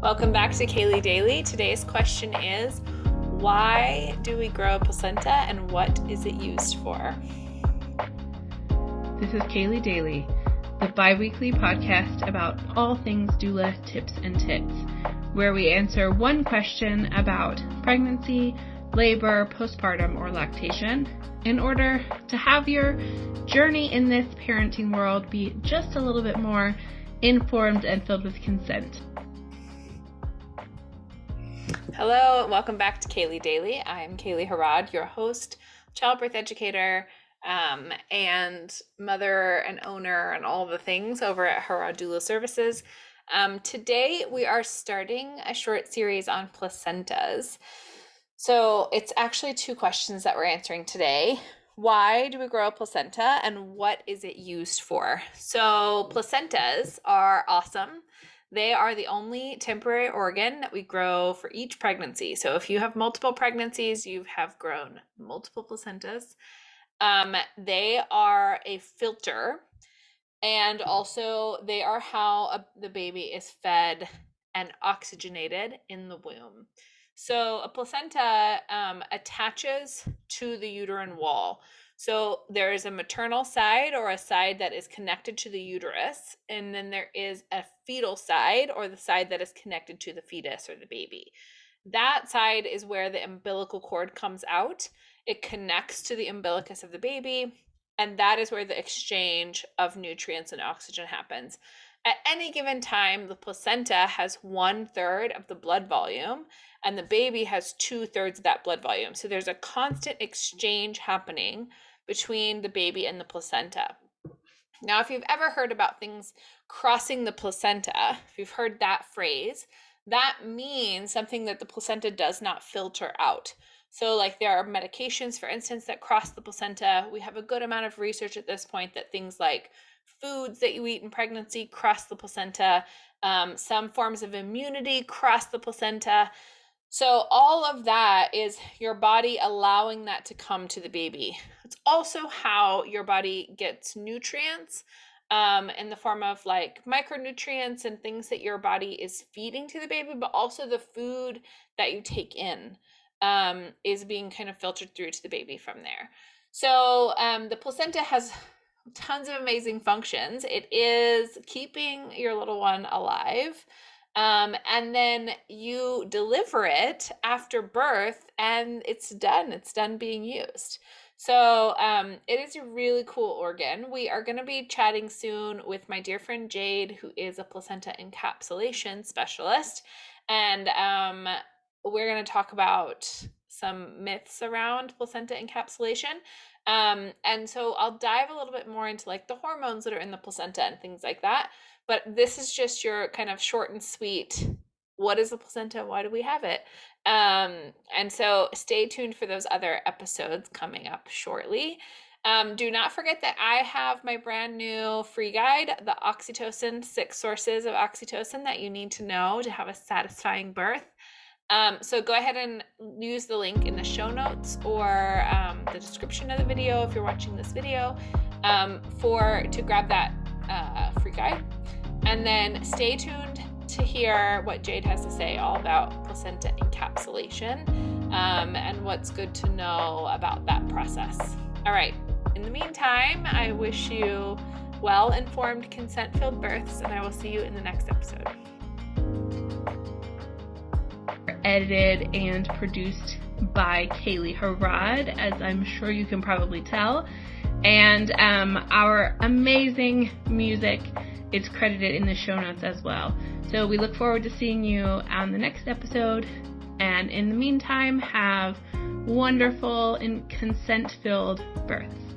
Welcome back to Kaely Daily. Today's question is, why do we grow a placenta and what is it used for? This is Kaely Daily, the bi-weekly podcast about all things doula tips and tits, where we answer one question about pregnancy, labor, postpartum, or lactation in order to have your journey in this parenting world be just a little bit more informed and filled with consent. Hello, welcome back to Kaely Daily. I'm Kaely Harrod, your host, childbirth educator, and mother and owner and all the things over at Harrod Doula Services. Today we are starting a short series on placentas. So it's actually two questions that we're answering today. Why do we grow a placenta and what is it used for? So placentas are awesome. They are the only temporary organ that we grow for each pregnancy. So if you have multiple pregnancies, you have grown multiple placentas. They are a filter, and also they are how the baby is fed and oxygenated in the womb. So a placenta attaches to the uterine wall. So there is a maternal side, or a side that is connected to the uterus, and then there is a fetal side, or the side that is connected to the fetus or the baby. That side is where the umbilical cord comes out. It connects to the umbilicus of the baby, and that is where the exchange of nutrients and oxygen happens. At any given time, the placenta has 1/3 of the blood volume, and the baby has 2/3 of that blood volume. So there's a constant exchange happening between the baby and the placenta. Now, if you've ever heard about things crossing the placenta, if you've heard that phrase, that means something that the placenta does not filter out. So like there are medications, for instance, that cross the placenta. We have a good amount of research at this point that things like foods that you eat in pregnancy cross the placenta. Some forms of immunity cross the placenta. So all of that is your body allowing that to come to the baby. It's also how your body gets nutrients in the form of like micronutrients and things that your body is feeding to the baby, but also the food that you take in is being kind of filtered through to the baby from there. So the placenta has tons of amazing functions. It is keeping your little one alive. And then you deliver it after birth and it's done being used. So it is a really cool organ. We are going to be chatting soon with my dear friend Jade, who is a placenta encapsulation specialist. And we're going to talk about some myths around placenta encapsulation. And so I'll dive a little bit more into like the hormones that are in the placenta and things like that. But this is just your kind of short and sweet, what is the placenta? Why do we have it? And so stay tuned for those other episodes coming up shortly. Do not forget that I have my brand new free guide, the Oxytocin, 6 sources of oxytocin that you need to know to have a satisfying birth. So go ahead and use the link in the show notes or the description of the video if you're watching this video to grab that free guide. And then stay tuned to hear what Jade has to say all about placenta encapsulation and what's good to know about that process. All right. In the meantime, I wish you well-informed, consent-filled births, and I will see you in the next episode. Edited and produced by Kaely Harrod, as I'm sure you can probably tell. And our amazing music is credited in the show notes as well. So we look forward to seeing you on the next episode. And in the meantime, have wonderful and consent-filled births.